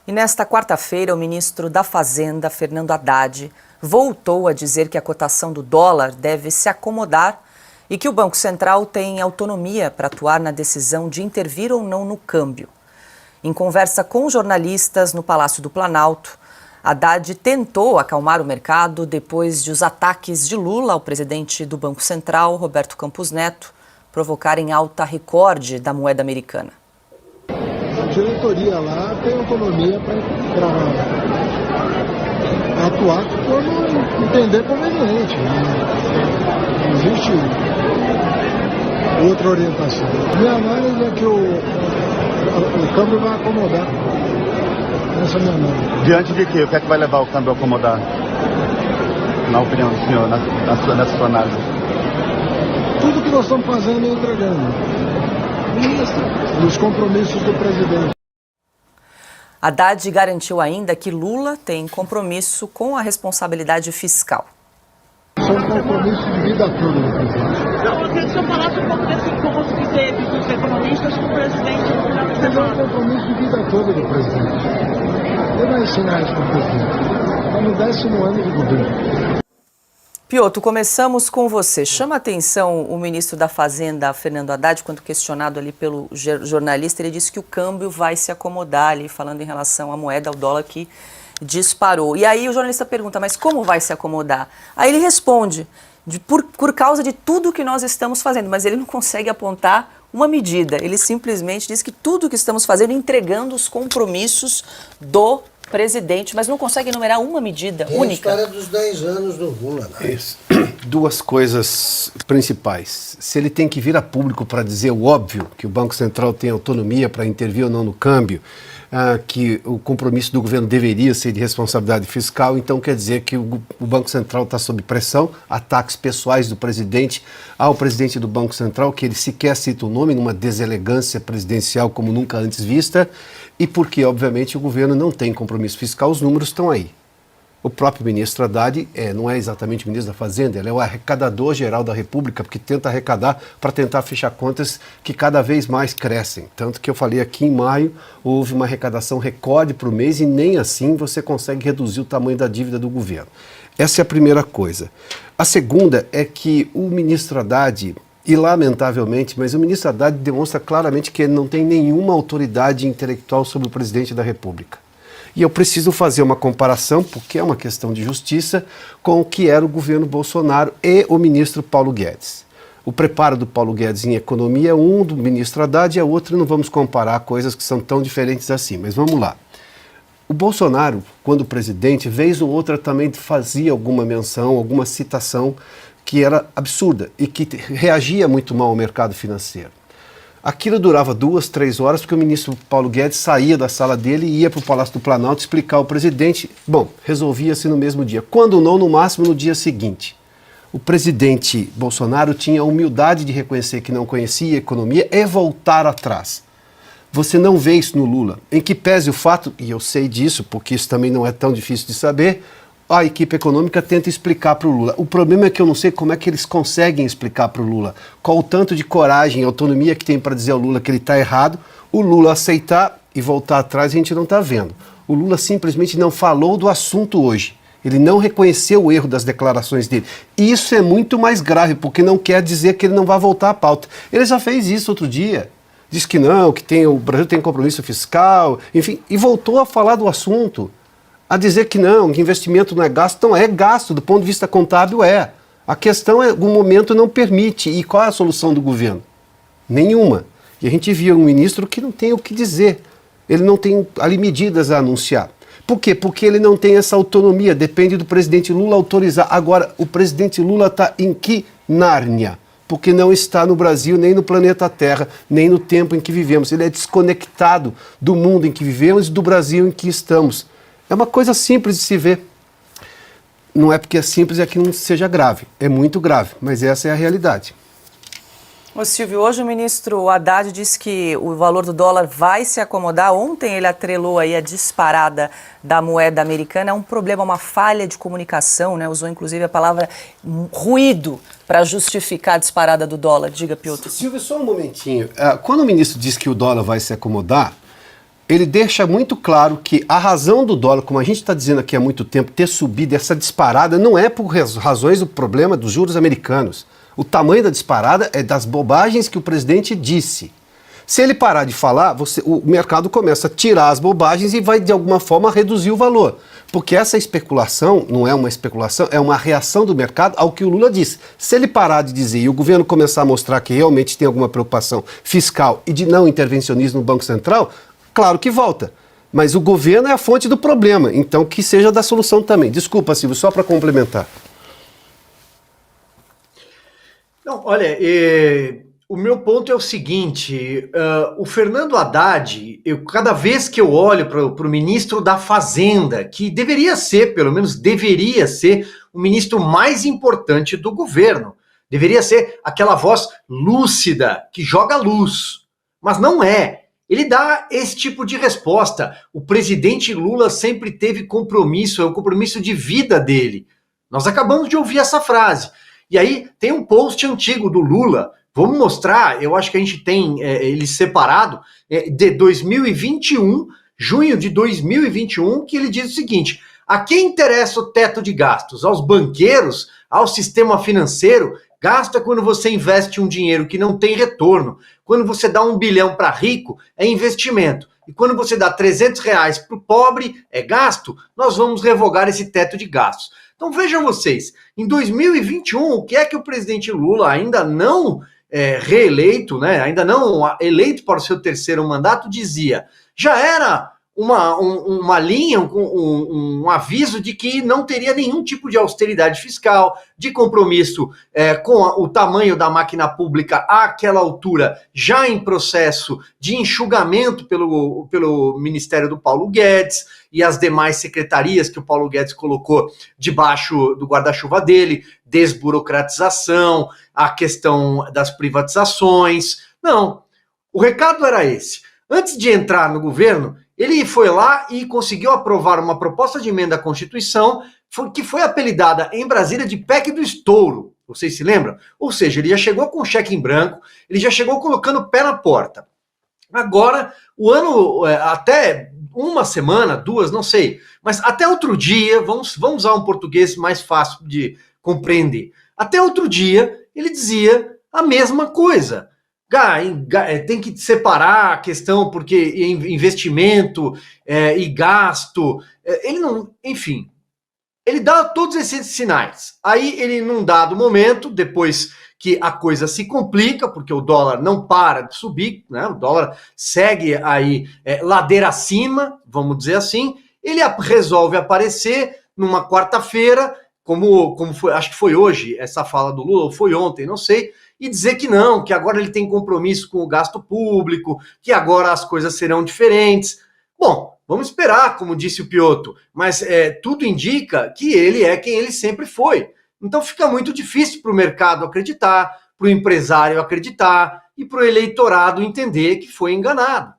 E nesta quarta-feira, o ministro da Fazenda, Fernando Haddad, voltou a dizer que a cotação do dólar deve se acomodar e que o Banco Central tem autonomia para atuar na decisão de intervir ou não no câmbio. Em conversa com jornalistas no Palácio do Planalto, Haddad tentou acalmar o mercado depois de os ataques de Lula ao presidente do Banco Central, Roberto Campos Neto, provocarem alta recorde da moeda americana. A diretoria lá tem autonomia para atuar quando entender conveniente. Não existe outra orientação. Minha análise é que o câmbio vai acomodar. Essa é a minha análise. Diante de quê? O que é que vai levar o câmbio a acomodar? Na opinião do senhor, nessa sua análise? Tudo que nós estamos fazendo e entregando. E os compromissos do presidente. Haddad garantiu ainda que Lula tem compromisso com a responsabilidade fiscal. São compromissos de vida toda do presidente. Não, eu queria que o senhor falasse um pouco desse encontro que teve dos economistas com o presidente no final de Mas é semana. um compromisso de vida toda do presidente. Ele vai ensinar isso para o presidente. Está no 10º ano de governo. Piotr, começamos com você. Chama a atenção o ministro da Fazenda, Fernando Haddad, quando questionado ali pelo jornalista, ele disse que o câmbio vai se acomodar ali, falando em relação à moeda, ao dólar que disparou. E aí o jornalista pergunta, mas como vai se acomodar? Aí ele responde, por causa de tudo que nós estamos fazendo, mas ele não consegue apontar uma medida. Ele simplesmente diz que tudo que estamos fazendo, entregando os compromissos do presidente, mas não consegue enumerar uma medida única. É a história dos 10 anos do Lula. Né? Isso. Duas coisas principais. Se ele tem que vir a público para dizer o óbvio, que o Banco Central tem autonomia para intervir ou não no câmbio, que o compromisso do governo deveria ser de responsabilidade fiscal, então quer dizer que o Banco Central está sob pressão, ataques pessoais do presidente ao presidente do Banco Central, que ele sequer cita o nome, numa deselegância presidencial como nunca antes vista, e porque, obviamente, o governo não tem compromisso fiscal, os números estão aí. O próprio ministro Haddad não é exatamente o ministro da Fazenda, ele é o arrecadador-geral da República, porque tenta arrecadar para tentar fechar contas que cada vez mais crescem. Tanto que eu falei aqui em maio, houve uma arrecadação recorde por mês e nem assim você consegue reduzir o tamanho da dívida do governo. Essa é a primeira coisa. A segunda é que o ministro Haddad, e lamentavelmente, mas o ministro Haddad demonstra claramente que ele não tem nenhuma autoridade intelectual sobre o presidente da República. E eu preciso fazer uma comparação, porque é uma questão de justiça, com o que era o governo Bolsonaro e o ministro Paulo Guedes. O preparo do Paulo Guedes em economia é um, do ministro Haddad é outro, e não vamos comparar coisas que são tão diferentes assim, mas vamos lá. O Bolsonaro, quando presidente, vez ou outra também fazia alguma menção, alguma citação que era absurda e que reagia muito mal ao mercado financeiro. Aquilo durava 2, 3 horas, porque o ministro Paulo Guedes saía da sala dele e ia para o Palácio do Planalto explicar ao presidente. Bom, resolvia-se no mesmo dia. Quando não, no máximo no dia seguinte. O presidente Bolsonaro tinha a humildade de reconhecer que não conhecia a economia e voltar atrás. Você não vê isso no Lula. Em que pese o fato, e eu sei disso, porque isso também não é tão difícil de saber, a equipe econômica tenta explicar para o Lula. O problema é que eu não sei como é que eles conseguem explicar para o Lula. Qual o tanto de coragem e autonomia que tem para dizer ao Lula que ele está errado, o Lula aceitar e voltar atrás a gente não está vendo. O Lula simplesmente não falou do assunto hoje. Ele não reconheceu o erro das declarações dele. E isso é muito mais grave, porque não quer dizer que ele não vai voltar à pauta. Ele já fez isso outro dia. Disse que não, que o Brasil tem compromisso fiscal, enfim, e voltou a falar do assunto. A dizer que não, que investimento não é gasto. Não é gasto, do ponto de vista contábil é. A questão é, o momento não permite. E qual é a solução do governo? Nenhuma. E a gente viu um ministro que não tem o que dizer. Ele não tem ali medidas a anunciar. Por quê? Porque ele não tem essa autonomia, depende do presidente Lula autorizar. Agora, o presidente Lula está em que Nárnia? Porque não está no Brasil, nem no planeta Terra, nem no tempo em que vivemos. Ele é desconectado do mundo em que vivemos e do Brasil em que estamos. É uma coisa simples de se ver. Não é porque é simples, é que não seja grave. É muito grave, mas essa é a realidade. Ô Silvio, hoje o ministro Haddad disse que o valor do dólar vai se acomodar. Ontem ele atrelou aí a disparada da moeda americana. É um problema, uma falha de comunicação, né? Usou inclusive a palavra ruído para justificar a disparada do dólar. Diga, Piotr. Silvio, só um momentinho. Quando o ministro diz que o dólar vai se acomodar, ele deixa muito claro que a razão do dólar, como a gente está dizendo aqui há muito tempo, ter subido essa disparada não é por razões do problema dos juros americanos. O tamanho da disparada é das bobagens que o presidente disse. Se ele parar de falar, o mercado começa a tirar as bobagens e vai, de alguma forma, reduzir o valor. Porque essa especulação não é uma especulação, é uma reação do mercado ao que o Lula disse. Se ele parar de dizer e o governo começar a mostrar que realmente tem alguma preocupação fiscal e de não intervencionismo no Banco Central, claro que volta. Mas o governo é a fonte do problema, então que seja da solução também. Desculpa, Silvio, só para complementar. Não, olha, o meu ponto é o seguinte, o Fernando Haddad, cada vez que eu olho para o ministro da Fazenda, que deveria ser, pelo menos deveria ser, o ministro mais importante do governo, deveria ser aquela voz lúcida, que joga luz, mas não é. Ele dá esse tipo de resposta. O presidente Lula sempre teve compromisso, é o compromisso de vida dele. Nós acabamos de ouvir essa frase. E aí tem um post antigo do Lula, vamos mostrar, eu acho que a gente tem ele separado, de 2021, junho de 2021, que ele diz o seguinte: a quem interessa o teto de gastos? Aos banqueiros? Ao sistema financeiro? Gasto é quando você investe um dinheiro que não tem retorno. Quando você dá 1 bilhão para rico, é investimento. E quando você dá 300 reais para o pobre, é gasto. Nós vamos revogar esse teto de gastos. Então vejam vocês, em 2021, o que é que o presidente Lula, ainda não reeleito, né, ainda não eleito para o seu terceiro mandato, dizia? Já era uma linha, um aviso de que não teria nenhum tipo de austeridade fiscal, de compromisso com o tamanho da máquina pública àquela altura, já em processo de enxugamento pelo Ministério do Paulo Guedes e as demais secretarias que o Paulo Guedes colocou debaixo do guarda-chuva dele, desburocratização, a questão das privatizações. Não, o recado era esse. Antes de entrar no governo, ele foi lá e conseguiu aprovar uma proposta de emenda à Constituição que foi apelidada em Brasília de PEC do estouro. Vocês se lembram? Ou seja, ele já chegou com cheque em branco, ele já chegou colocando o pé na porta. Agora, o ano, até uma semana, 2, não sei, mas até outro dia, vamos usar um português mais fácil de compreender. Até outro dia, ele dizia a mesma coisa. Tem que separar a questão porque investimento e gasto, ele não, enfim, ele dá todos esses sinais. Aí ele, num dado momento, depois que a coisa se complica, porque o dólar não para de subir, né? O dólar segue aí ladeira acima, vamos dizer assim, ele resolve aparecer numa quarta-feira, como foi, acho que foi hoje essa fala do Lula, ou foi ontem, não sei, e dizer que não, que agora ele tem compromisso com o gasto público, que agora as coisas serão diferentes. Bom, vamos esperar, como disse o Piotto, mas tudo indica que ele é quem ele sempre foi. Então fica muito difícil para o mercado acreditar, para o empresário acreditar e para o eleitorado entender que foi enganado.